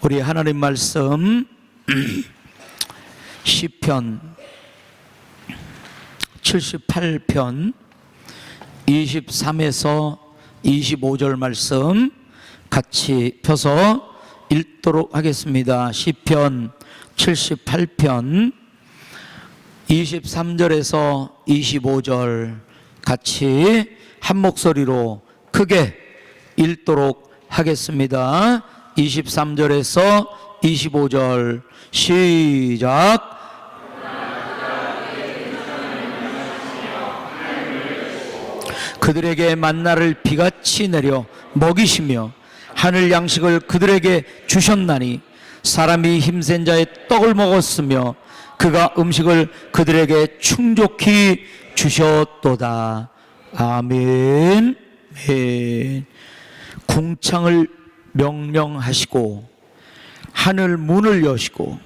우리 하나님 말씀 시편 78편 23에서 25절 말씀 같이 펴서 읽도록 하겠습니다. 시편 78편 23절에서 25절 같이 한 목소리로 크게 읽도록 하겠습니다. 23절에서 25절 시작. 그들에게 만나를 비같이 내려 먹이시며 하늘 양식을 그들에게 주셨나니 사람이 힘센 자의 떡을 먹었으며 그가 음식을 그들에게 충족히 주셨도다. 아멘. 네. 궁창을 명령하시고 하늘 문을 여시고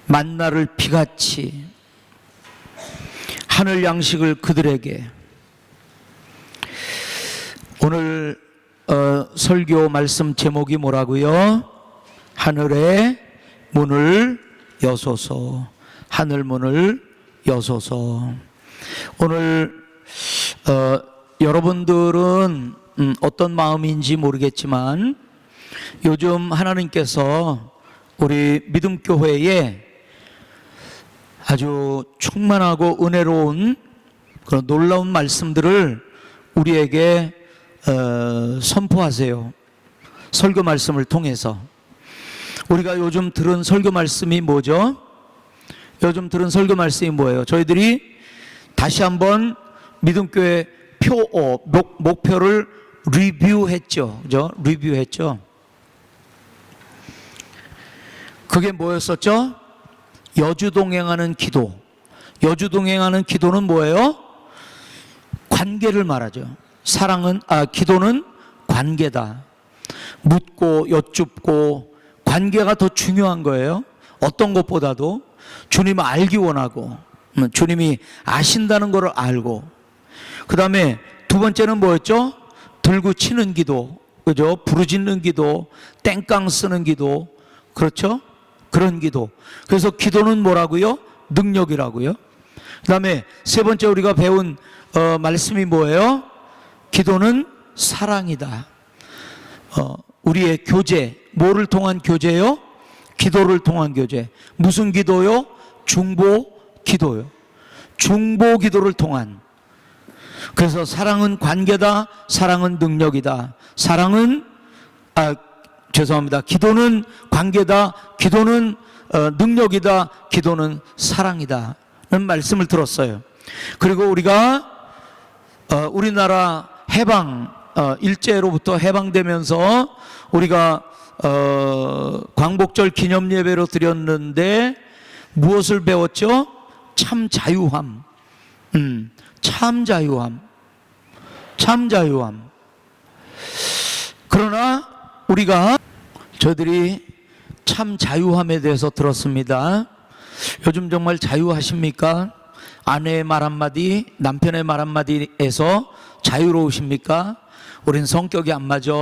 만나를 비같이 하늘 양식을 그들에게. 오늘 설교 말씀 제목이 뭐라고요? 하늘의 문을 여소서. 하늘 문을 여소서. 오늘 여러분들은 어떤 마음인지 모르겠지만 요즘 하나님께서 우리 믿음교회에 아주 충만하고 은혜로운 그런 놀라운 말씀들을 우리에게 선포하세요. 설교 말씀을 통해서. 우리가 요즘 들은 설교 말씀이 뭐죠? 요즘 들은 설교 말씀이 뭐예요? 저희들이 다시 한번 믿음교회 목표를 리뷰했죠. 그죠? 리뷰했죠. 그게 뭐였었죠? 여주동행하는 기도. 여주동행하는 기도는 뭐예요? 관계를 말하죠. 기도는 관계다. 묻고 여쭙고 관계가 더 중요한 거예요. 어떤 것보다도 주님을 알기 원하고 주님이 아신다는 것을 알고. 그 다음에 두 번째는 뭐였죠? 들고 치는 기도, 그죠? 부르짖는 기도, 땡깡 쓰는 기도, 그렇죠? 그런 기도. 그래서 기도는 뭐라고요? 능력이라고요. 그 다음에 세 번째 우리가 배운 말씀이 뭐예요? 기도는 사랑이다. 우리의 교제, 뭐를 통한 교제요? 기도를 통한 교제. 무슨 기도요? 중보 기도요. 중보 기도를 통한. 그래서 사랑은 관계다. 사랑은 능력이다. 기도는 관계다. 기도는 능력이다. 기도는 사랑이다. 라는 말씀을 들었어요. 그리고 우리가 우리나라 해방 일제로부터 해방되면서 우리가 광복절 기념 예배로 드렸는데 무엇을 배웠죠? 참 자유함. 참 자유함. 참 자유함. 그러나 우리가 저희들이 참 자유함에 대해서 들었습니다. 요즘 정말 자유하십니까? 아내의 말 한마디, 남편의 말 한마디에서 자유로우십니까? 우린 성격이 안 맞아,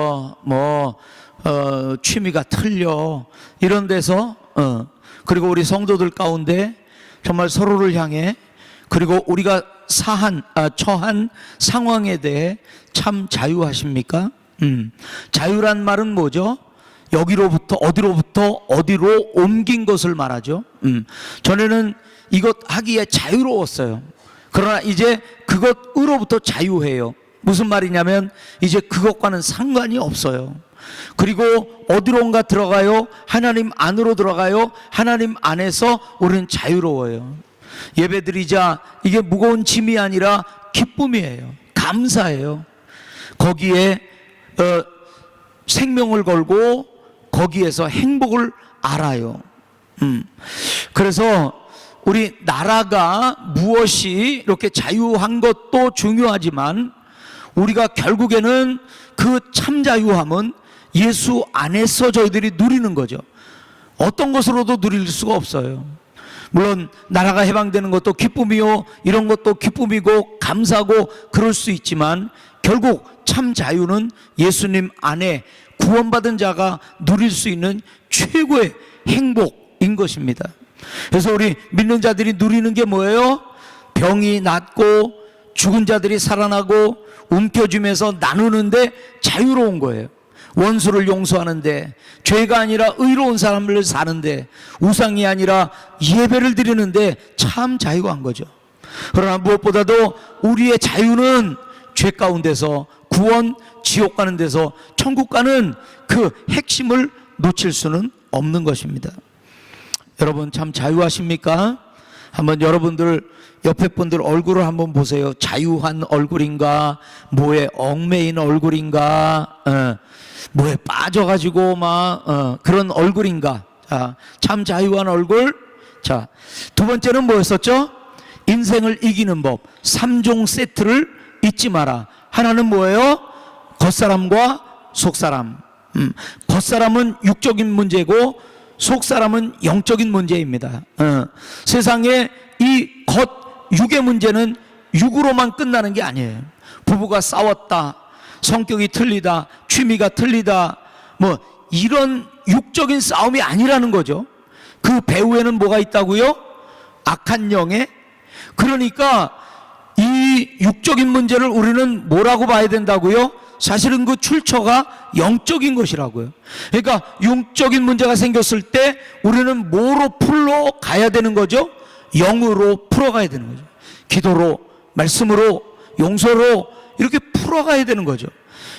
취미가 틀려, 이런 데서 그리고 우리 성도들 가운데 정말 서로를 향해, 그리고 우리가 처한 상황에 대해 참 자유하십니까? 자유란 말은 뭐죠? 여기로부터 어디로 옮긴 것을 말하죠. 전에는 이것 하기에 자유로웠어요. 그러나 이제 그것으로부터 자유해요. 무슨 말이냐면 이제 그것과는 상관이 없어요. 그리고 어디론가 들어가요? 하나님 안으로 들어가요. 하나님 안에서 우리는 자유로워요. 예배드리자, 이게 무거운 짐이 아니라 기쁨이에요. 감사해요. 거기에 생명을 걸고 거기에서 행복을 알아요. 그래서 우리 나라가 무엇이 이렇게 자유한 것도 중요하지만 우리가 결국에는 그 참 자유함은 예수 안에서 저희들이 누리는 거죠. 어떤 것으로도 누릴 수가 없어요. 물론 나라가 해방되는 것도 기쁨이요, 이런 것도 기쁨이고 감사하고 그럴 수 있지만 결국 참 자유는 예수님 안에 구원받은 자가 누릴 수 있는 최고의 행복인 것입니다. 그래서 우리 믿는 자들이 누리는 게 뭐예요? 병이 낫고 죽은 자들이 살아나고 움켜쥐면서 나누는데 자유로운 거예요. 원수를 용서하는데, 죄가 아니라 의로운 삶을 사는데, 우상이 아니라 예배를 드리는데 참 자유한 거죠. 그러나 무엇보다도 우리의 자유는 죄 가운데서 구원, 지옥 가는 데서 천국 가는 그 핵심을 놓칠 수는 없는 것입니다. 여러분 참 자유하십니까? 한번 여러분들 옆에 분들 얼굴을 한번 보세요. 자유한 얼굴인가, 뭐에 얽매인 얼굴인가, 뭐에 빠져가지고 막 그런 얼굴인가. 자, 참 자유한 얼굴. 자, 두 번째는 뭐였었죠? 인생을 이기는 법 3종 세트를 잊지 마라. 하나는 뭐예요? 겉사람과 속사람. 겉사람은 육적인 문제고 속사람은 영적인 문제입니다. 세상에 이 육의 문제는 육으로만 끝나는 게 아니에요. 부부가 싸웠다, 성격이 틀리다, 취미가 틀리다, 뭐 이런 육적인 싸움이 아니라는 거죠. 그 배후에는 뭐가 있다고요? 악한 영에. 그러니까 이 육적인 문제를 우리는 뭐라고 봐야 된다고요? 사실은 그 출처가 영적인 것이라고요. 그러니까 육적인 문제가 생겼을 때 우리는 뭐로 풀러 가야 되는 거죠? 영으로 풀어가야 되는 거죠. 기도로, 말씀으로, 용서로 이렇게 풀어가야 되는 거죠.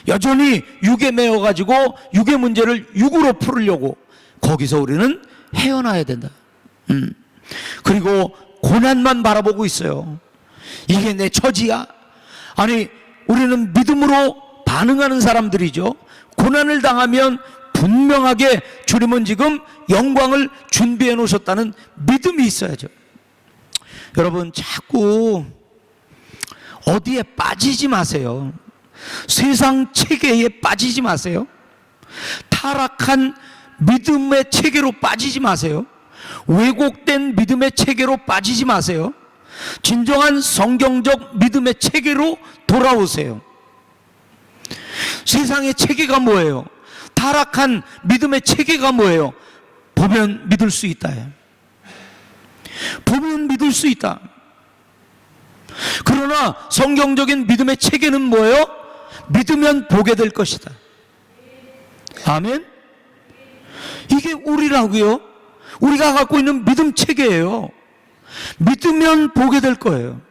여전히 육에 매여가지고 육의 문제를 육으로 풀으려고 거기서 우리는 헤어나야 된다. 그리고 고난만 바라보고 있어요. 이게 내 처지야? 아니, 우리는 믿음으로 반응하는 사람들이죠. 고난을 당하면 분명하게 주님은 지금 영광을 준비해 놓으셨다는 믿음이 있어야죠. 여러분 자꾸 어디에 빠지지 마세요. 세상 체계에 빠지지 마세요. 타락한 믿음의 체계로 빠지지 마세요. 왜곡된 믿음의 체계로 빠지지 마세요. 진정한 성경적 믿음의 체계로 돌아오세요. 세상의 체계가 뭐예요? 타락한 믿음의 체계가 뭐예요? 보면 믿을 수 있다. 보면 믿을 수 있다. 그러나 성경적인 믿음의 체계는 뭐예요? 믿으면 보게 될 것이다. 아멘? 이게 우리라고요. 우리가 갖고 있는 믿음 체계예요. 믿으면 보게 될 거예요.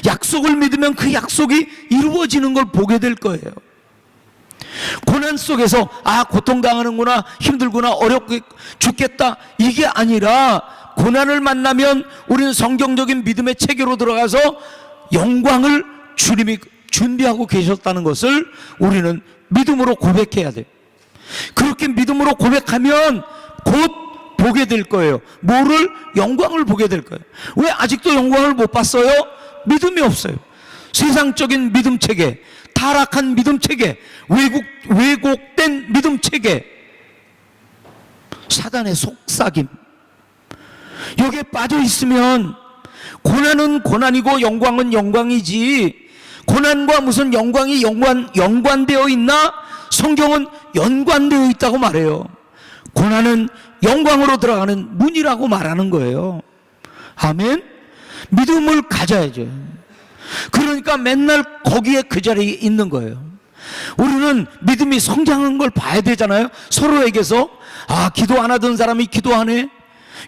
약속을 믿으면 그 약속이 이루어지는 걸 보게 될 거예요. 고난 속에서 고통당하는구나, 힘들구나, 어렵게 죽겠다, 이게 아니라 고난을 만나면 우리는 성경적인 믿음의 체계로 들어가서 영광을 주님이 준비하고 계셨다는 것을 우리는 믿음으로 고백해야 돼요. 그렇게 믿음으로 고백하면 곧 보게 될 거예요. 뭐를? 영광을 보게 될 거예요. 왜 아직도 영광을 못 봤어요? 믿음이 없어요. 세상적인 믿음 체계, 타락한 믿음 체계, 왜곡된 믿음 체계, 사단의 속삭임, 여기에 빠져 있으면 고난은 고난이고 영광은 영광이지, 고난과 무슨 영광이 연관되어 있나? 성경은 연관되어 있다고 말해요. 고난은 영광으로 들어가는 문이라고 말하는 거예요. 아멘? 믿음을 가져야죠. 그러니까 맨날 거기에 그 자리에 있는 거예요. 우리는 믿음이 성장한 걸 봐야 되잖아요. 서로에게서 기도 안 하던 사람이 기도하네,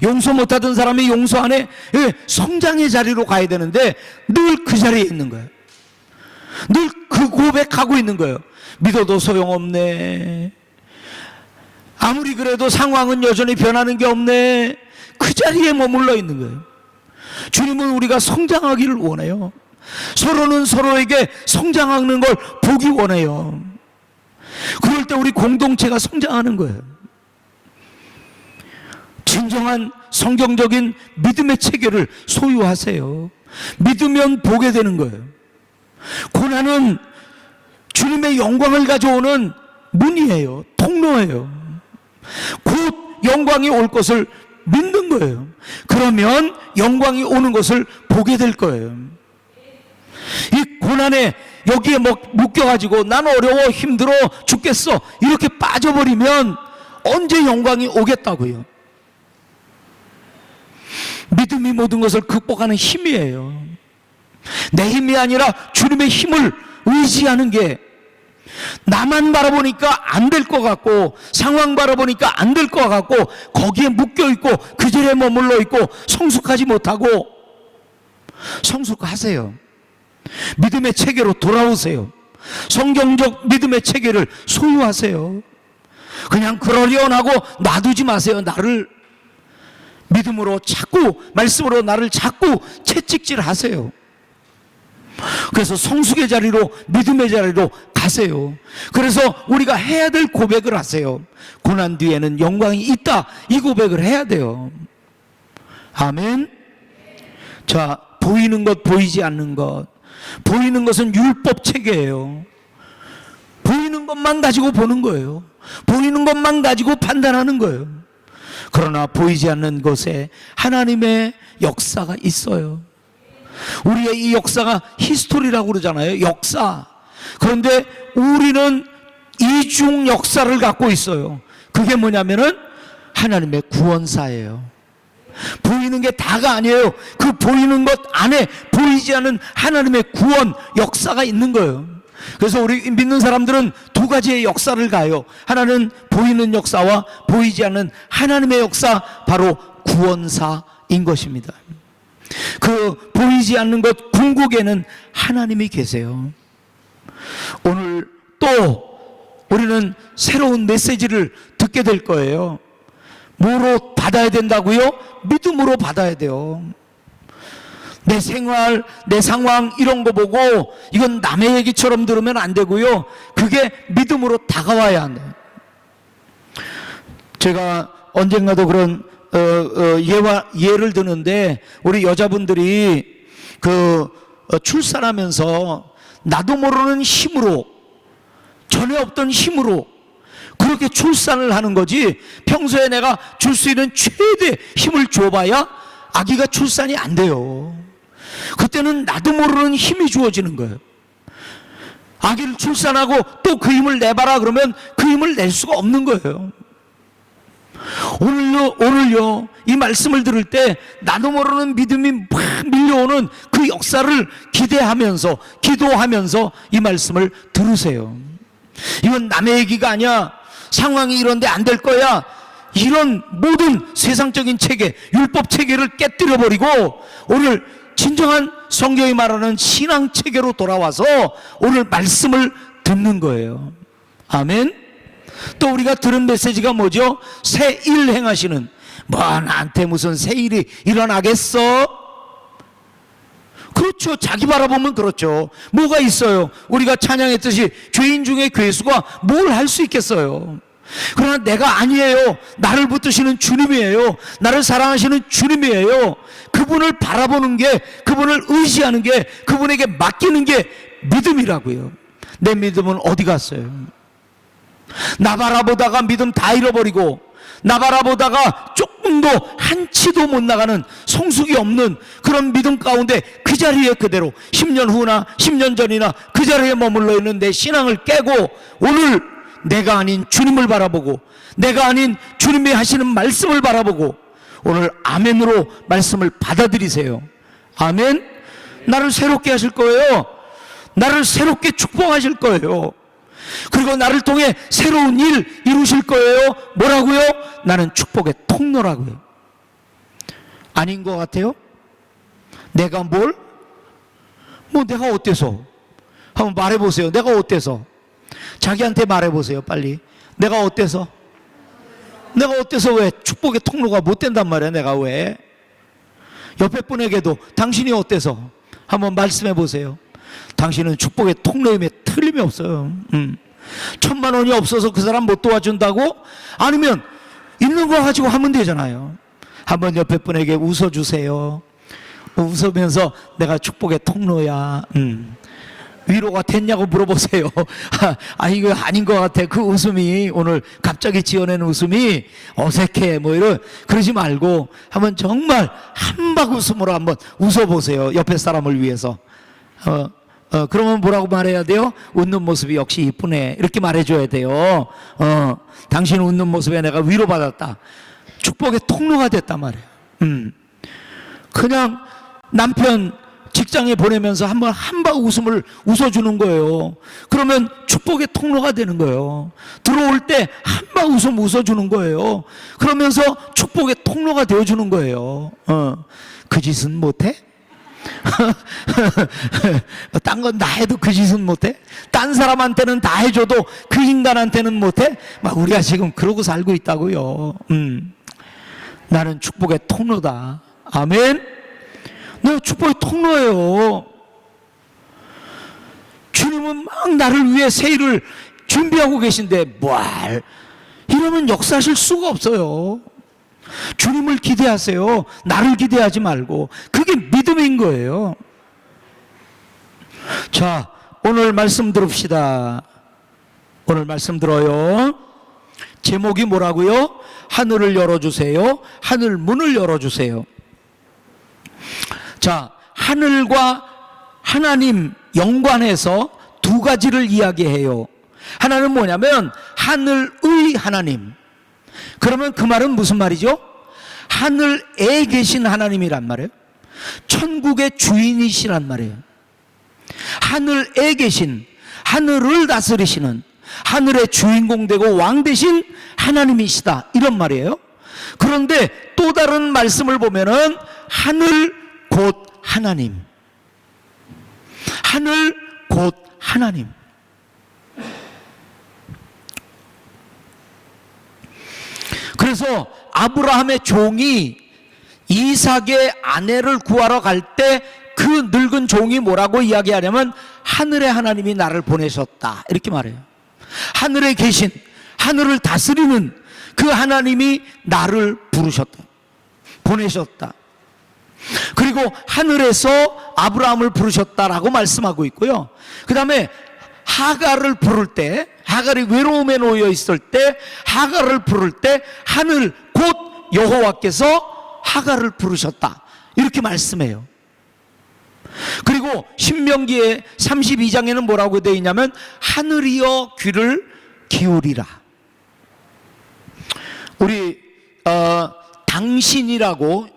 용서 못 하던 사람이 용서하네. 성장의 자리로 가야 되는데 늘 그 자리에 있는 거예요. 늘 그 고백하고 있는 거예요. 믿어도 소용없네, 아무리 그래도 상황은 여전히 변하는 게 없네. 그 자리에 머물러 있는 거예요. 주님은 우리가 성장하기를 원해요. 서로는 서로에게 성장하는 걸 보기 원해요. 그럴 때 우리 공동체가 성장하는 거예요. 진정한 성경적인 믿음의 체계를 소유하세요. 믿으면 보게 되는 거예요. 고난은 주님의 영광을 가져오는 문이에요. 통로예요. 곧 영광이 올 것을 믿는 거예요. 그러면 영광이 오는 것을 보게 될 거예요. 이 고난의 여기에 묶여가지고 난 어려워 힘들어 죽겠어 이렇게 빠져버리면 언제 영광이 오겠다고요? 믿음이 모든 것을 극복하는 힘이에요. 내 힘이 아니라 주님의 힘을 의지하는 게, 나만 바라보니까 안 될 것 같고 상황 바라보니까 안 될 것 같고 거기에 묶여있고 그 자리에 머물러 있고 성숙하지 못하고, 성숙하세요. 믿음의 체계로 돌아오세요. 성경적 믿음의 체계를 소유하세요. 그냥 그러려니 하고 놔두지 마세요. 나를 믿음으로 자꾸, 말씀으로 나를 자꾸 채찍질하세요. 그래서 성숙의 자리로, 믿음의 자리로 가세요. 그래서 우리가 해야 될 고백을 하세요. 고난 뒤에는 영광이 있다, 이 고백을 해야 돼요. 아멘. 자, 보이는 것, 보이지 않는 것. 보이는 것은 율법 체계예요. 보이는 것만 가지고 보는 거예요. 보이는 것만 가지고 판단하는 거예요. 그러나 보이지 않는 것에 하나님의 역사가 있어요. 우리의 이 역사가 히스토리라고 그러잖아요. 역사. 그런데 우리는 이중 역사를 갖고 있어요. 그게 뭐냐면은 하나님의 구원사예요. 보이는 게 다가 아니에요. 그 보이는 것 안에 보이지 않는 하나님의 구원 역사가 있는 거예요. 그래서 우리 믿는 사람들은 두 가지의 역사를 가요. 하나는 보이는 역사와 보이지 않는 하나님의 역사, 바로 구원사인 것입니다. 그 보이지 않는 것 궁극에는 하나님이 계세요. 오늘 또 우리는 새로운 메시지를 듣게 될 거예요. 뭐로 받아야 된다고요? 믿음으로 받아야 돼요. 내 생활, 내 상황 이런 거 보고 이건 남의 얘기처럼 들으면 안 되고요. 그게 믿음으로 다가와야 한다. 제가 언젠가도 그런 예를 드는데, 우리 여자분들이 출산하면서 나도 모르는 힘으로, 전에 없던 힘으로 그렇게 출산을 하는 거지, 평소에 내가 줄 수 있는 최대 힘을 줘봐야 아기가 출산이 안 돼요. 그때는 나도 모르는 힘이 주어지는 거예요. 아기를 출산하고 또 그 힘을 내봐라 그러면 그 힘을 낼 수가 없는 거예요. 오늘요 이 말씀을 들을 때 나도 모르는 믿음이 막 밀려오는 그 역사를 기대하면서, 기도하면서 이 말씀을 들으세요. 이건 남의 얘기가 아니야. 상황이 이런데 안 될 거야. 이런 모든 세상적인 체계, 율법 체계를 깨뜨려버리고 오늘 진정한 성경이 말하는 신앙 체계로 돌아와서 오늘 말씀을 듣는 거예요. 아멘. 또 우리가 들은 메시지가 뭐죠? 새 일 행하시는, 뭐 나한테 무슨 새 일이 일어나겠어? 그렇죠. 자기 바라보면 그렇죠. 뭐가 있어요? 우리가 찬양했듯이 죄인 중에 괴수가 뭘 할 수 있겠어요? 그러나 내가 아니에요. 나를 붙드시는 주님이에요. 나를 사랑하시는 주님이에요. 그분을 바라보는 게, 그분을 의지하는 게, 그분에게 맡기는 게 믿음이라고요. 내 믿음은 어디 갔어요? 나 바라보다가 믿음 다 잃어버리고, 나 바라보다가 조금도 한치도 못 나가는, 성숙이 없는 그런 믿음 가운데 그 자리에 그대로 10년 후나 10년 전이나 그 자리에 머물러 있는 내 신앙을 깨고, 오늘 내가 아닌 주님을 바라보고, 내가 아닌 주님이 하시는 말씀을 바라보고, 오늘 아멘으로 말씀을 받아들이세요. 아멘. 나를 새롭게 하실 거예요. 나를 새롭게 축복하실 거예요. 그리고 나를 통해 새로운 일 이루실 거예요. 뭐라고요? 나는 축복의 통로라고요. 아닌 것 같아요? 내가 뭘? 뭐 내가 어때서? 한번 말해보세요. 내가 어때서? 자기한테 말해보세요. 빨리. 내가 어때서? 내가 어때서 왜 축복의 통로가 못 된단 말이야? 내가 왜? 옆에 분에게도 당신이 어때서? 한번 말씀해 보세요. 당신은 축복의 통로임에 틀림이 없어요. 1,000만 원이 없어서 그 사람 못 도와준다고? 아니면 있는 거 가지고 하면 되잖아요. 한번 옆에 분에게 웃어주세요. 웃으면서 내가 축복의 통로야. 위로가 됐냐고 물어보세요. 이거 아닌 것 같아. 그 웃음이, 오늘 갑자기 지어낸 웃음이 어색해. 뭐 그러지 말고 한번 정말 한박 웃음으로 한번 웃어보세요. 옆에 사람을 위해서. 그러면 뭐라고 말해야 돼요? 웃는 모습이 역시 이쁘네. 이렇게 말해줘야 돼요. 당신 웃는 모습에 내가 위로받았다. 축복의 통로가 됐단 말이에요. 그냥 남편 직장에 보내면서 한번 한방 웃음을 웃어주는 거예요. 그러면 축복의 통로가 되는 거예요. 들어올 때 한방 웃음 웃어주는 거예요. 그러면서 축복의 통로가 되어주는 거예요. 그 짓은 못해? 딴 건 다 해도 그 짓은 못해? 딴 사람한테는 다 해줘도 그 인간한테는 못해? 막 우리가 지금 그러고 살고 있다고요. 나는 축복의 통로다. 아멘. 너 축복의 통로예요. 주님은 막 나를 위해 새 일을 준비하고 계신데 이러면 역사하실 수가 없어요. 주님을 기대하세요. 나를 기대하지 말고. 그게 믿음인 거예요. 자, 오늘 말씀 들읍시다. 오늘 말씀 들어요. 제목이 뭐라고요? 하늘을 열어주세요. 하늘 문을 열어주세요. 자, 하늘과 하나님 연관해서 두 가지를 이야기해요. 하나는 뭐냐면 하늘의 하나님. 그러면 그 말은 무슨 말이죠? 하늘에 계신 하나님이란 말이에요. 천국의 주인이시란 말이에요. 하늘에 계신, 하늘을 다스리시는, 하늘의 주인공 되고 왕 되신 하나님이시다, 이런 말이에요. 그런데 또 다른 말씀을 보면은 하늘 곧 하나님, 하늘 곧 하나님. 그래서 아브라함의 종이 이삭의 아내를 구하러 갈 때 그 늙은 종이 뭐라고 이야기하냐면 하늘의 하나님이 나를 보내셨다, 이렇게 말해요. 하늘에 계신, 하늘을 다스리는 그 하나님이 나를 부르셨다, 보내셨다. 그리고 하늘에서 아브라함을 부르셨다라고 말씀하고 있고요. 그 다음에 하갈을 부를 때, 하갈이 외로움에 놓여 있을 때 하갈을 부를 때 하늘 곧 여호와께서 하갈을 부르셨다, 이렇게 말씀해요. 그리고 신명기의 32장에는 뭐라고 되어 있냐면 하늘이여 귀를 기울이라. 우리 당신이라고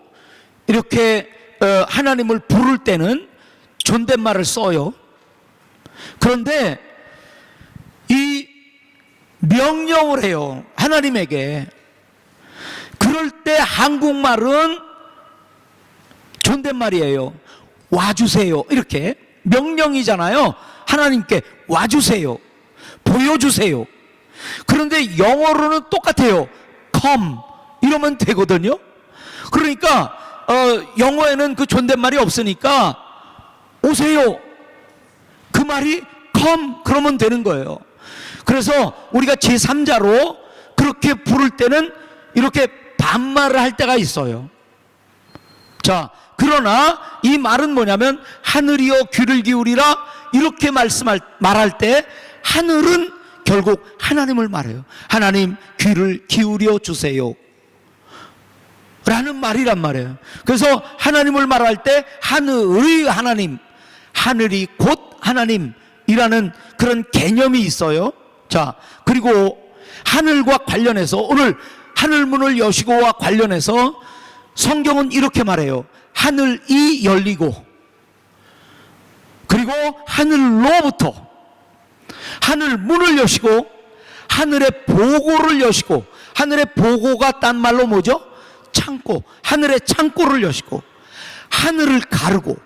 이렇게 하나님을 부를 때는 존댓말을 써요. 그런데 이 명령을 해요, 하나님에게. 그럴 때 한국말은 존댓말이에요. 와주세요, 이렇게 명령이잖아요. 하나님께 와주세요, 보여주세요. 그런데 영어로는 똑같아요. come 이러면 되거든요. 그러니까 영어에는 그 존댓말이 없으니까 오세요, 그 말이 come 그러면 되는 거예요. 그래서 우리가 제3자로 그렇게 부를 때는 이렇게 반말을 할 때가 있어요. 자, 그러나 이 말은 뭐냐면 하늘이여 귀를 기울이라, 이렇게 말할 때 하늘은 결국 하나님을 말해요. 하나님 귀를 기울여 주세요 라는 말이란 말이에요. 그래서 하나님을 말할 때 하늘의 하나님, 하늘이 곧 하나님이라는 그런 개념이 있어요. 자, 그리고 하늘과 관련해서 오늘 하늘문을 여시고와 관련해서 성경은 이렇게 말해요. 하늘이 열리고, 그리고 하늘로부터 하늘문을 여시고 하늘의 보고를 여시고, 하늘의 보고가 딴 말로 뭐죠? 창고, 하늘의 창고를 여시고 하늘을 가르고,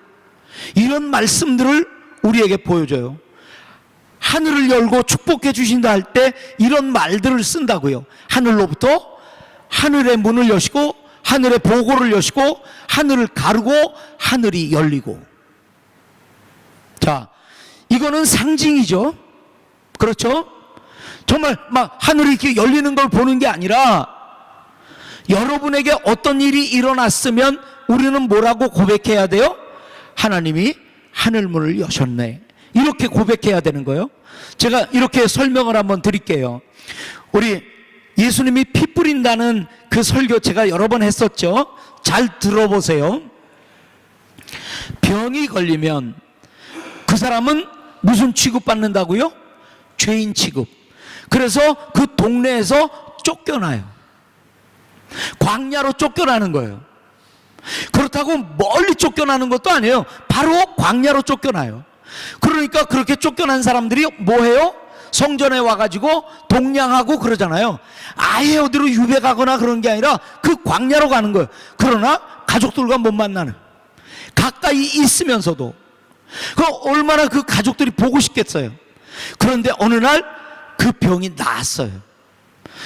이런 말씀들을 우리에게 보여줘요. 하늘을 열고 축복해 주신다 할 때 이런 말들을 쓴다고요. 하늘로부터 하늘의 문을 여시고 하늘의 보고를 여시고 하늘을 가르고 하늘이 열리고. 자, 이거는 상징이죠. 그렇죠? 정말 막 하늘이 이렇게 열리는 걸 보는 게 아니라 여러분에게 어떤 일이 일어났으면 우리는 뭐라고 고백해야 돼요? 하나님이 하늘문을 여셨네, 이렇게 고백해야 되는 거예요. 제가 이렇게 설명을 한번 드릴게요. 우리 예수님이 피 뿌린다는 그 설교 제가 여러 번 했었죠. 잘 들어보세요. 병이 걸리면 그 사람은 무슨 취급받는다고요? 죄인 취급. 그래서 그 동네에서 쫓겨나요. 광야로 쫓겨나는 거예요. 그렇다고 멀리 쫓겨나는 것도 아니에요. 바로 광야로 쫓겨나요. 그러니까 그렇게 쫓겨난 사람들이 뭐 해요? 성전에 와가지고 동냥하고 그러잖아요. 아예 어디로 유배 가거나 그런 게 아니라 그 광야로 가는 거예요. 그러나 가족들과 못 만나는, 가까이 있으면서도 그 얼마나 그 가족들이 보고 싶겠어요. 그런데 어느 날 그 병이 나았어요.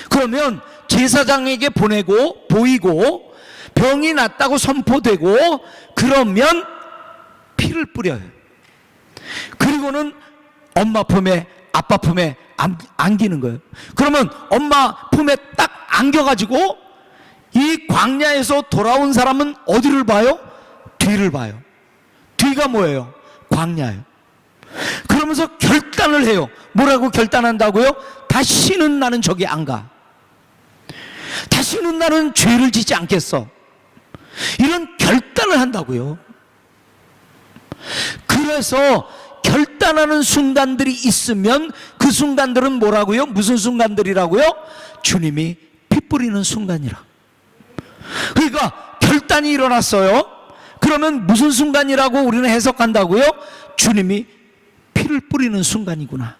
그러면 제사장에게 보이고 병이 났다고 선포되고 그러면 피를 뿌려요. 그리고는 엄마 품에 아빠 품에 안기는 거예요. 그러면 엄마 품에 딱 안겨가지고 이 광야에서 돌아온 사람은 어디를 봐요? 뒤를 봐요. 뒤가 뭐예요? 광야예요. 그러면서 결단을 해요. 뭐라고 결단한다고요? 다시는 나는 저기 안 가. 다시는 나는 죄를 짓지 않겠어. 이런 결단을 한다고요. 그래서 결단하는 순간들이 있으면 그 순간들은 뭐라고요? 무슨 순간들이라고요? 주님이 피 뿌리는 순간이라. 그러니까 결단이 일어났어요. 그러면 무슨 순간이라고 우리는 해석한다고요? 주님이 피를 뿌리는 순간이구나.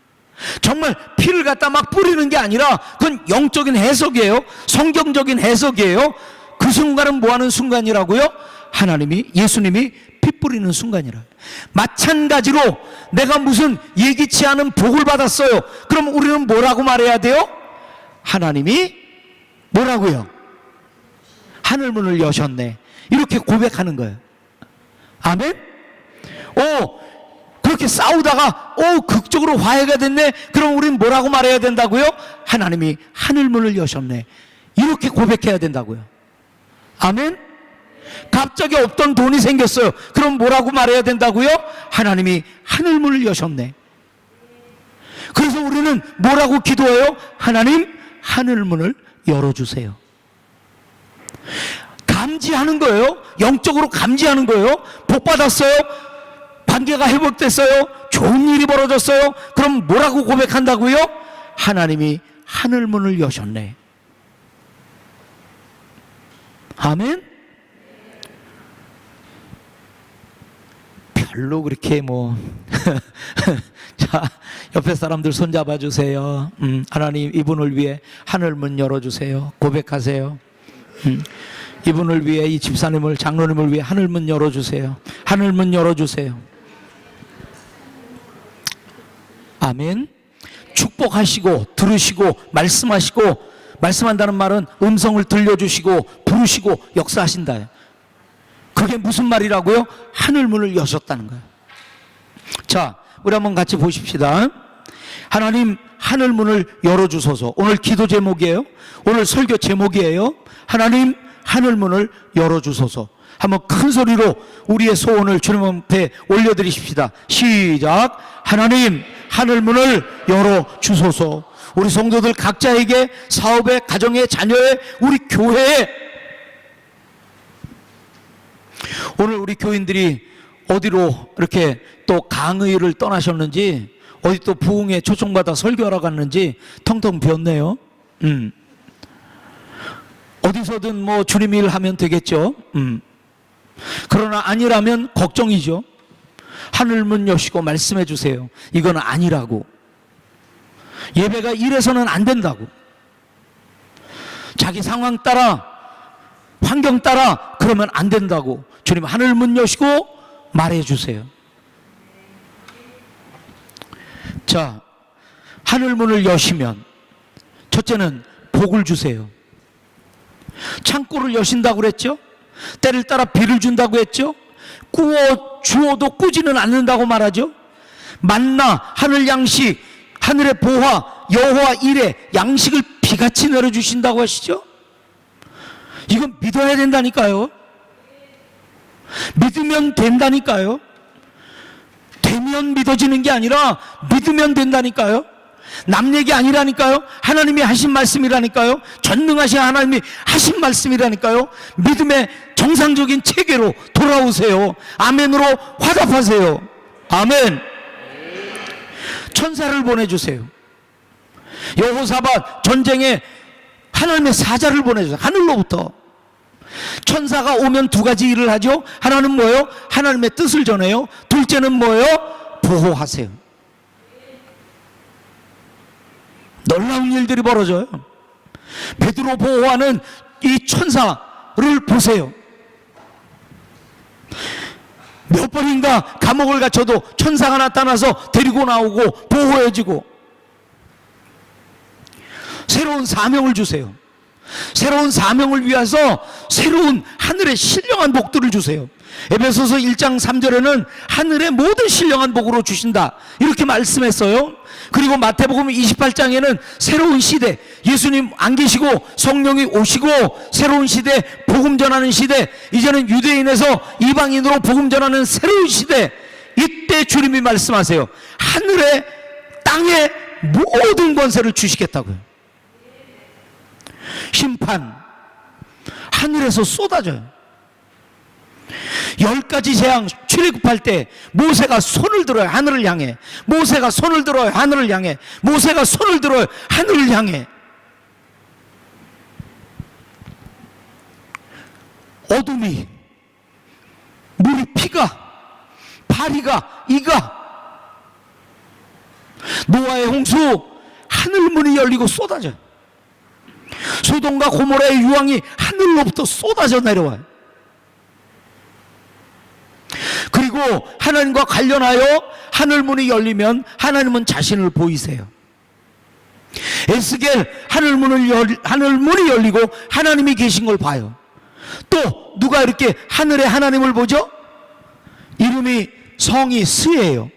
정말 피를 갖다 막 뿌리는 게 아니라 그건 영적인 해석이에요. 성경적인 해석이에요. 그 순간은 뭐 하는 순간이라고요? 하나님이, 예수님이 피 뿌리는 순간이라. 마찬가지로 내가 무슨 예기치 않은 복을 받았어요. 그럼 우리는 뭐라고 말해야 돼요? 하나님이 뭐라고요? 하늘문을 여셨네. 이렇게 고백하는 거예요. 아멘? 그렇게 싸우다가 극적으로 화해가 됐네. 그럼 우리는 뭐라고 말해야 된다고요? 하나님이 하늘문을 여셨네. 이렇게 고백해야 된다고요. 아멘? 갑자기 없던 돈이 생겼어요. 그럼 뭐라고 말해야 된다고요? 하나님이 하늘문을 여셨네. 그래서 우리는 뭐라고 기도해요? 하나님 하늘문을 열어주세요. 감지하는 거예요. 영적으로 감지하는 거예요. 복 받았어요. 관계가 회복됐어요. 좋은 일이 벌어졌어요. 그럼 뭐라고 고백한다고요? 하나님이 하늘문을 여셨네. 아멘? 별로 그렇게 자, 옆에 사람들 손잡아 주세요. 하나님 이분을 위해 하늘문 열어주세요. 고백하세요. 이분을 위해, 이 집사님을, 장로님을 위해 하늘문 열어주세요. 하늘문 열어주세요. 아멘. 축복하시고 들으시고 말씀하시고, 말씀한다는 말은 음성을 들려주시고 부르시고 역사하신다. 그게 무슨 말이라고요? 하늘문을 여셨다는 거예요. 자, 우리 한번 같이 보십시다. 하나님 하늘문을 열어주소서. 오늘 기도 제목이에요. 오늘 설교 제목이에요. 하나님 하늘문을 열어주소서. 한번 큰 소리로 우리의 소원을 주님 앞에 올려드리십시다. 시작. 하나님 하늘문을 열어주소서. 우리 성도들 각자에게, 사업에, 가정에, 자녀에, 우리 교회에. 오늘 우리 교인들이 어디로 이렇게 또 강의를 떠나셨는지, 어디 또 부흥에 초청받아 설교하러 갔는지 텅텅 비었네요. 어디서든 뭐 주님 일 하면 되겠죠. 그러나 아니라면 걱정이죠. 하늘문 여시고 말씀해 주세요. 이건 아니라고. 예배가 이래서는 안 된다고. 자기 상황 따라, 환경 따라 그러면 안 된다고. 주님 하늘문 여시고 말해 주세요. 자, 하늘문을 여시면 첫째는 복을 주세요. 창고를 여신다고 그랬죠? 때를 따라 비를 준다고 했죠? 꾸어 주어도 꾸지는 않는다고 말하죠? 만나, 하늘 양식, 하늘의 보화, 여호와 이레, 양식을 비같이 내려주신다고 하시죠? 이건 믿어야 된다니까요. 믿으면 된다니까요. 되면 믿어지는 게 아니라 믿으면 된다니까요. 남 얘기 아니라니까요. 하나님이 하신 말씀이라니까요. 전능하신 하나님이 하신 말씀이라니까요. 믿음의 정상적인 체계로 돌아오세요. 아멘으로 화답하세요. 아멘. 천사를 보내주세요. 여호사밧 전쟁에 하나님의 사자를 보내주세요. 하늘로부터. 천사가 오면 두 가지 일을 하죠. 하나는 뭐예요? 하나님의 뜻을 전해요. 둘째는 뭐예요? 보호하세요. 놀라운 일들이 벌어져요. 베드로 보호하는 이 천사를 보세요. 몇 번인가 감옥을 갇혀도 천사가 나타나서 데리고 나오고 보호해주고, 새로운 사명을 주세요. 새로운 사명을 위해서 새로운 하늘의 신령한 복들을 주세요. 에베소서 1장 3절에는 하늘의 모든 신령한 복으로 주신다, 이렇게 말씀했어요. 그리고 마태복음 28장에는 새로운 시대, 예수님 안 계시고 성령이 오시고 새로운 시대, 복음 전하는 시대, 이제는 유대인에서 이방인으로 복음 전하는 새로운 시대, 이때 주님이 말씀하세요. 하늘의 땅의 모든 권세를 주시겠다고요. 심판 하늘에서 쏟아져요. 10가지 재앙 출애굽할 때 모세가 손을 들어요. 하늘을 향해. 모세가 손을 들어요. 하늘을 향해. 모세가 손을 들어요. 하늘을 향해. 어둠이, 물이, 피가, 파리가, 이가, 노아의 홍수, 하늘문이 열리고 쏟아져요. 소돔과 고모라의 유황이 하늘로부터 쏟아져 내려와요. 그리고 하나님과 관련하여 하늘문이 열리면 하나님은 자신을 보이세요. 에스겔 하늘문이 열리고 하나님이 계신 걸 봐요. 또 누가 이렇게 하늘에 하나님을 보죠? 이름이, 성이 스예요.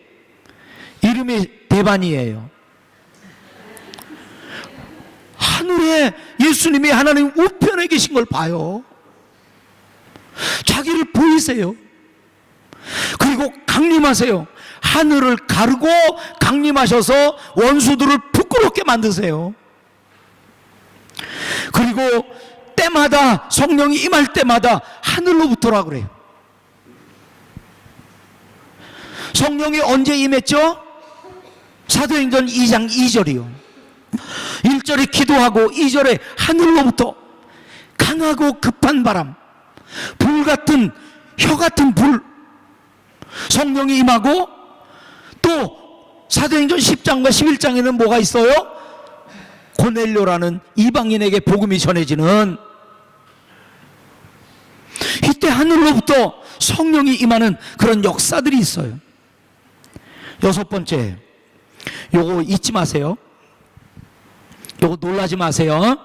이름이 데반이에요. 하늘에 예수님이 하나님 우편에 계신 걸 봐요. 자기를 보이세요. 그리고 강림하세요. 하늘을 가르고 강림하셔서 원수들을 부끄럽게 만드세요. 그리고 때마다, 성령이 임할 때마다 하늘로부터라 그래요. 성령이 언제 임했죠? 사도행전 2장 2절이요 1절에 기도하고 2절에 하늘로부터 강하고 급한 바람, 불같은, 혀같은 불, 성령이 임하고, 또 사도행전 10장과 11장에는 뭐가 있어요? 고넬료라는 이방인에게 복음이 전해지는, 이때 하늘로부터 성령이 임하는 그런 역사들이 있어요. 6번째, 요거 잊지 마세요. 요거 놀라지 마세요.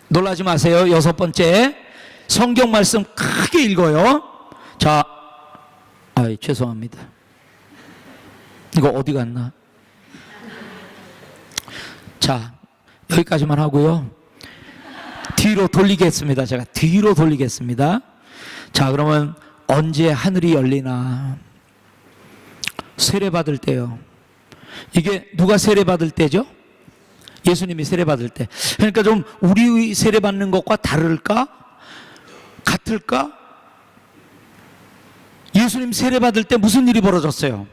놀라지 마세요. 6번째, 성경 말씀 크게 읽어요. 자, 죄송합니다. 이거 어디 갔나? 자, 여기까지만 하고요. 뒤로 돌리겠습니다. 제가 뒤로 돌리겠습니다. 자, 그러면 언제 하늘이 열리나? 세례받을 때요. 이게 누가 세례받을 때죠? 예수님이 세례받을 때. 그러니까 좀 우리 세례받는 것과 다를까? 같을까? 예수님 세례받을 때 무슨 일이 벌어졌어요?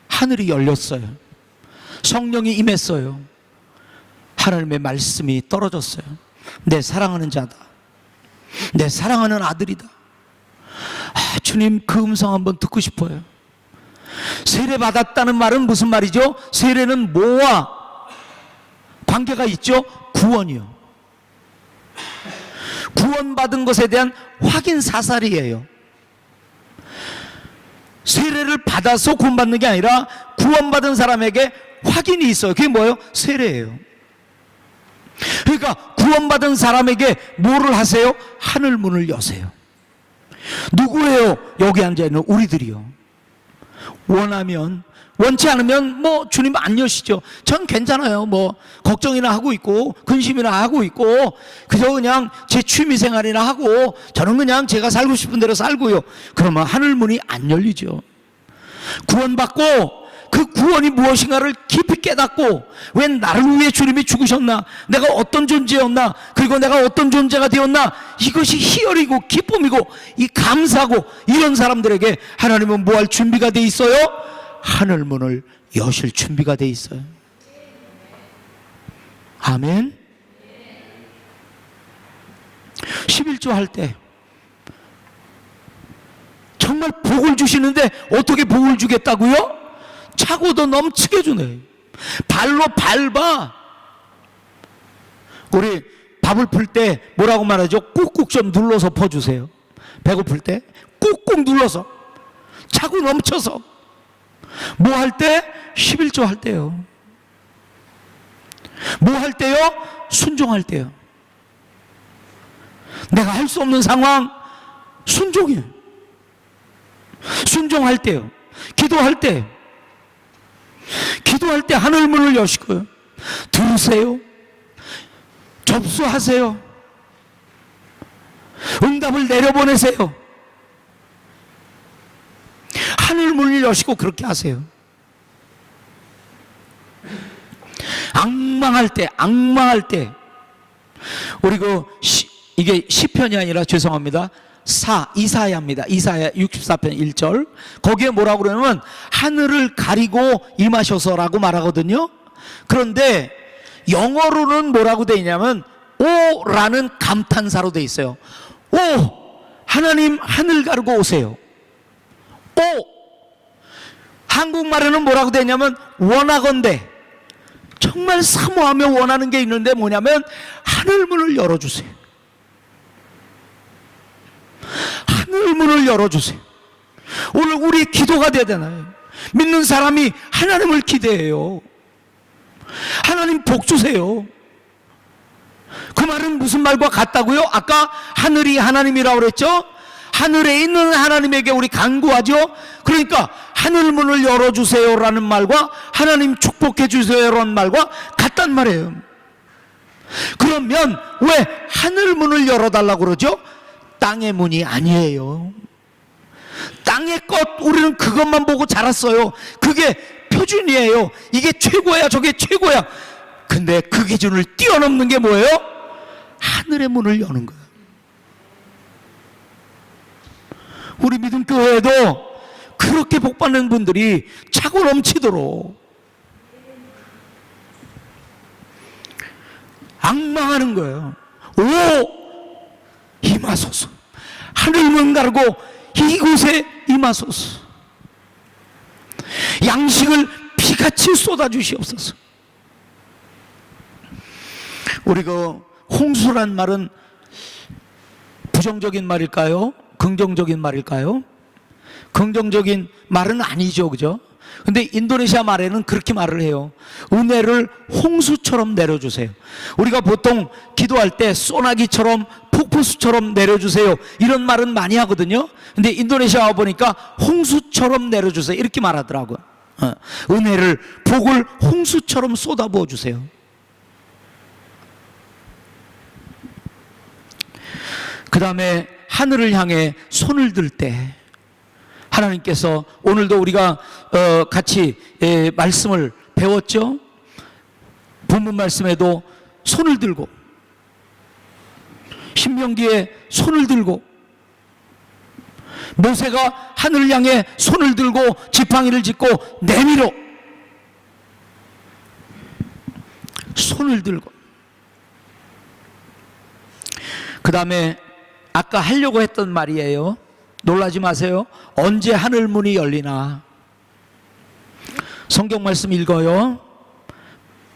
하늘이 열렸어요. 성령이 임했어요. 하나님의 말씀이 떨어졌어요. 내 사랑하는 자다, 내 사랑하는 아들이다. 주님, 그 음성 한번 듣고 싶어요. 세례받았다는 말은 무슨 말이죠? 세례는 뭐와 관계가 있죠? 구원이요. 구원받은 것에 대한 확인 사살이에요. 세례를 받아서 구원받는 게 아니라 구원받은 사람에게 확인이 있어요. 그게 뭐예요? 세례예요. 그러니까 구원받은 사람에게 뭐를 하세요? 하늘 문을 여세요. 누구예요? 여기 앉아있는 우리들이요. 원하면, 원치 않으면 뭐 주님 안 여시죠. 전 괜찮아요. 뭐 걱정이나 하고 있고 근심이나 하고 있고 그저 그냥 제 취미생활이나 하고 저는 그냥 제가 살고 싶은 대로 살고요. 그러면 하늘문이 안 열리죠. 구원받고 그 구원이 무엇인가를 깊이 깨닫고, 왜 나를 위해 주님이 죽으셨나, 내가 어떤 존재였나, 그리고 내가 어떤 존재가 되었나, 이것이 희열이고 기쁨이고 이 감사고, 이런 사람들에게 하나님은 뭐 할 준비가 돼 있어요? 하늘 문을 여실 준비가 돼 있어요. 아멘. 11조 할 때 정말 복을 주시는데 어떻게 복을 주겠다고요? 차고도 넘치게 주네. 발로 밟아. 우리 밥을 풀 때 뭐라고 말하죠? 꾹꾹 좀 눌러서 퍼주세요. 배고플 때 꾹꾹 눌러서, 차고 넘쳐서. 뭐 할 때? 11조 할 때요. 뭐 할 때요? 순종할 때요. 내가 할 수 없는 상황, 순종이에요. 순종할 때요. 기도할 때, 기도할 때 하늘 문을 여시고요. 들으세요. 접수하세요. 응답을 내려보내세요. 하늘 문을 여시고 그렇게 하세요. 앙망할 때, 앙망할 때, 우리 이게 시편이 아니라 죄송합니다. 이사야입니다. 이사야 64편 1절. 거기에 뭐라고 그러냐면 하늘을 가리고 임하셔서라고 말하거든요. 그런데 영어로는 뭐라고 되어 있냐면 오라는 감탄사로 되어 있어요. 오! 하나님 하늘 가르고 오세요. 오! 한국말에는 뭐라고 되어 있냐면 원하건대, 정말 사모하며 원하는 게 있는데 뭐냐면 하늘 문을 열어주세요. 하늘 문을 열어주세요. 오늘 우리 기도가 돼야 되나요? 믿는 사람이 하나님을 기대해요. 하나님 복 주세요. 그 말은 무슨 말과 같다고요? 아까 하늘이 하나님이라고 그랬죠? 하늘에 있는 하나님에게 우리 간구하죠? 그러니까 하늘 문을 열어주세요라는 말과 하나님 축복해 주세요라는 말과 같단 말이에요. 그러면 왜 하늘 문을 열어달라고 그러죠? 땅의 문이 아니에요. 땅의 것, 우리는 그것만 보고 자랐어요. 그게 표준이에요. 이게 최고야, 저게 최고야. 근데 그 기준을 뛰어넘는 게 뭐예요? 하늘의 문을 여는 거예요. 우리 믿음 교회에도 그렇게 복받는 분들이 차고 넘치도록 앙망하는 거예요. 오! 임하소서. 하늘문 가르고 이곳에 임하소서. 양식을 비같이 쏟아주시옵소서. 우리 홍수란 말은 부정적인 말일까요? 긍정적인 말일까요? 긍정적인 말은 아니죠, 그죠? 근데 인도네시아 말에는 그렇게 말을 해요. 은혜를 홍수처럼 내려주세요. 우리가 보통 기도할 때 소나기처럼 폭포수처럼 내려주세요, 이런 말은 많이 하거든요. 근데 인도네시아 와보니까 홍수처럼 내려주세요, 이렇게 말하더라고요. 은혜를, 복을 홍수처럼 쏟아부어 주세요. 그 다음에 하늘을 향해 손을 들 때 하나님께서, 오늘도 우리가 같이 말씀을 배웠죠. 본문 말씀에도 손을 들고, 신명기에 손을 들고, 모세가 하늘을 향해 손을 들고 지팡이를 짚고 내밀어 손을 들고, 그 다음에 아까 하려고 했던 말이에요. 놀라지 마세요. 언제 하늘 문이 열리나. 성경 말씀 읽어요.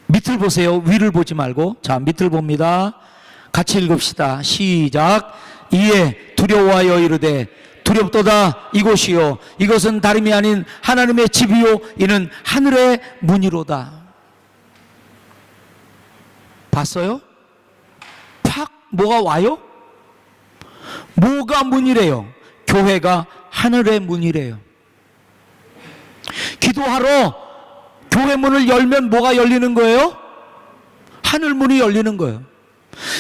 밑을 보세요. 위를 보지 말고. 자, 밑을 봅니다. 같이 읽읍시다. 시작. 이에 두려워하여 이르되 두렵도다 이곳이요 이것은 다름이 아닌 하나님의 집이요 이는 하늘의 문이로다. 봤어요? 팍 뭐가 와요? 뭐가 문이래요? 교회가 하늘의 문이래요. 기도하러 교회 문을 열면 뭐가 열리는 거예요? 하늘 문이 열리는 거예요.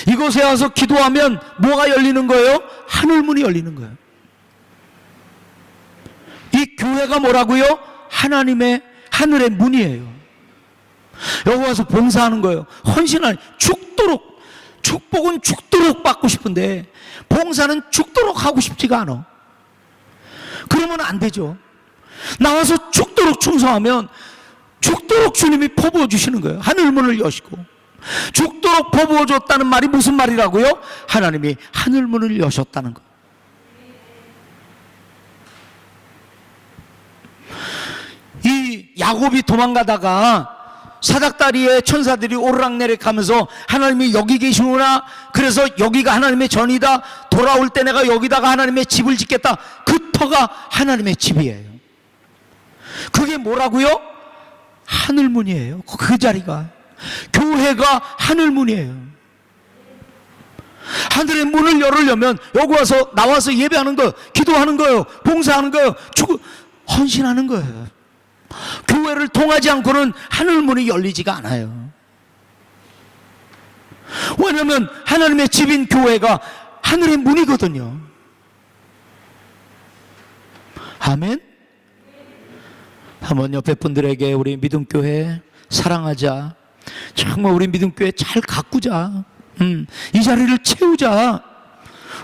이곳에 와서 기도하면 뭐가 열리는 거예요? 하늘 문이 열리는 거예요. 이 교회가 뭐라고요? 하나님의 하늘의 문이에요. 여기 와서 봉사하는 거예요. 헌신하는, 죽도록, 축복은 죽도록 받고 싶은데 봉사는 죽도록 하고 싶지가 않아. 그러면 안 되죠. 나와서 죽도록 충성하면 죽도록 주님이 퍼부어 주시는 거예요. 하늘문을 여시고. 죽도록 퍼부어 줬다는 말이 무슨 말이라고요? 하나님이 하늘문을 여셨다는 거예요. 이 야곱이 도망가다가 사닥다리에 천사들이 오르락내리락 하면서 하나님이 여기 계시구나, 그래서 여기가 하나님의 전이다, 돌아올 때 내가 여기다가 하나님의 집을 짓겠다. 그 터가 하나님의 집이에요. 그게 뭐라고요? 하늘문이에요. 그 자리가 교회가 하늘문이에요. 하늘의 문을 열으려면 여기 와서 나와서 예배하는 거예요. 기도하는 거예요. 봉사하는 거예요. 헌신하는 거예요. 교회를 통하지 않고는 하늘문이 열리지가 않아요. 왜냐하면 하나님의 집인 교회가 하늘의 문이거든요. 아멘. 한번 옆에 분들에게 우리 믿음교회 사랑하자, 정말 우리 믿음교회 잘 가꾸자, 이 자리를 채우자,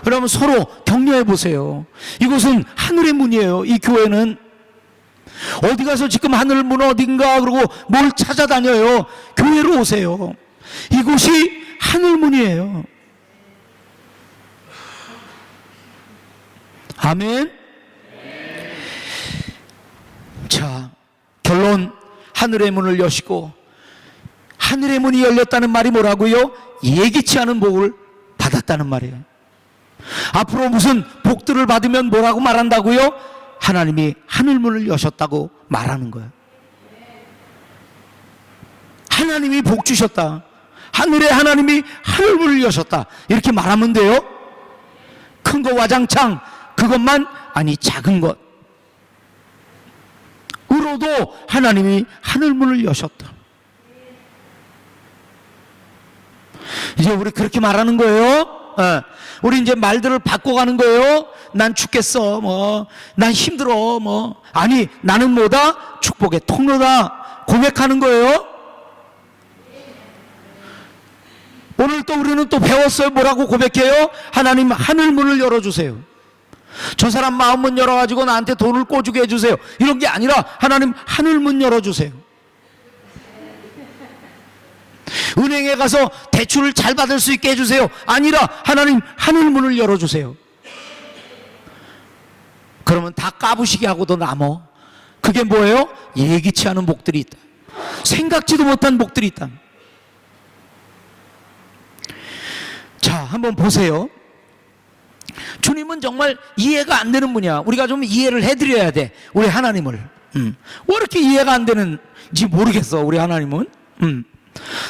그러면 서로 격려해 보세요. 이곳은 하늘의 문이에요. 이 교회는 어디 가서 지금 하늘문 어딘가 그러고 뭘 찾아다녀요. 교회로 오세요. 이곳이 하늘문이에요. 아멘. 자, 결론, 하늘의 문을 여시고, 하늘의 문이 열렸다는 말이 뭐라고요? 예기치 않은 복을 받았다는 말이에요. 앞으로 무슨 복들을 받으면 뭐라고 말한다고요? 하나님이 하늘문을 여셨다고 말하는 거예요. 하나님이 복 주셨다, 하늘에 하나님이 하늘문을 여셨다, 이렇게 말하면 돼요. 큰 거 와장창 그것만 아니, 작은 것 으로도 하나님이 하늘문을 여셨다. 이제 우리 그렇게 말하는 거예요. 우리 이제 말들을 바꿔가는 거예요. 난 죽겠어, 뭐, 난 힘들어, 뭐. 아니, 나는 뭐다? 축복의 통로다. 고백하는 거예요. 오늘 또 우리는 또 배웠어요. 뭐라고 고백해요? 하나님 하늘문을 열어주세요. 저 사람 마음문 열어가지고 나한테 돈을 꿔주게 해주세요, 이런 게 아니라 하나님 하늘문 열어주세요. 은행에 가서 대출을 잘 받을 수 있게 해주세요, 아니라 하나님 하늘문을 열어주세요. 그러면 다 까부시게 하고도 남어. 그게 뭐예요? 예기치 않은 복들이 있다, 생각지도 못한 복들이 있다. 자, 한번 보세요. 주님은 정말 이해가 안 되는 분이야. 우리가 좀 이해를 해드려야 돼, 우리 하나님을. 왜 이렇게 이해가 안 되는지 모르겠어, 우리 하나님은.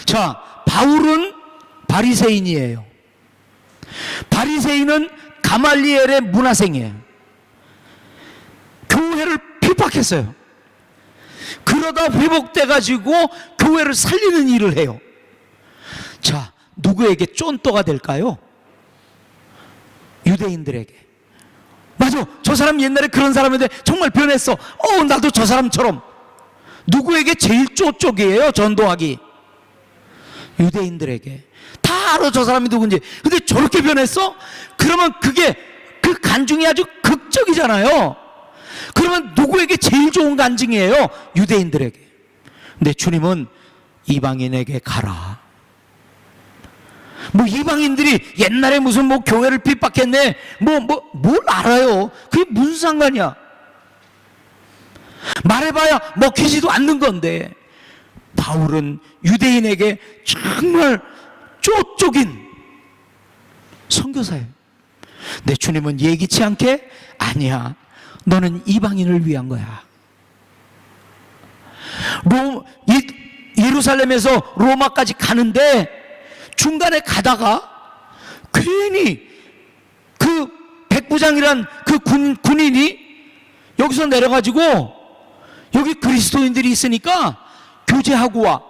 자, 바울은 바리새인이에요. 바리새인은 가말리엘의 문화생이에요. 교회를 핍박했어요. 그러다 회복돼가지고 교회를 살리는 일을 해요. 자, 누구에게 쫀또가 될까요? 유대인들에게. 맞아, 저 사람 옛날에 그런 사람인데 정말 변했어. 나도 저 사람처럼. 누구에게 제일 쪼쪽이에요, 전도하기? 유대인들에게. 다 알아, 저 사람이 누군지. 근데 저렇게 변했어? 그러면 그게 그 간증이 아주 극적이잖아요. 그러면 누구에게 제일 좋은 간증이에요? 유대인들에게. 근데 주님은 이방인에게 가라. 뭐 이방인들이 옛날에 무슨 뭐 교회를 핍박했네, 뭘 알아요? 그게 무슨 상관이야? 말해봐야 먹히지도 않는 건데. 바울은 유대인에게 정말 쪼쪽인 선교사예요. 근데 주님은 예기치 않게, 아니야, 너는 이방인을 위한 거야. 예루살렘에서 로마까지 가는데 중간에 가다가 괜히 그 백부장이란 그 군인이 여기서 내려가지고 여기 그리스도인들이 있으니까 교제하고 와.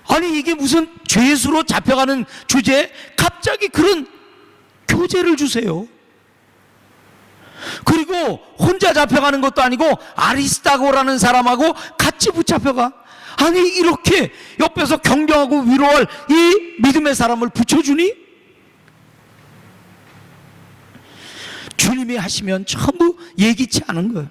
아니, 이게 무슨 죄수로 잡혀가는 주제에 갑자기 그런 교제를 주세요. 그리고 혼자 잡혀가는 것도 아니고 아리스타고라는 사람하고 같이 붙잡혀가. 아니, 이렇게 옆에서 경경하고 위로할 이 믿음의 사람을 붙여주니? 주님이 하시면 전부 예기치 않은 거예요.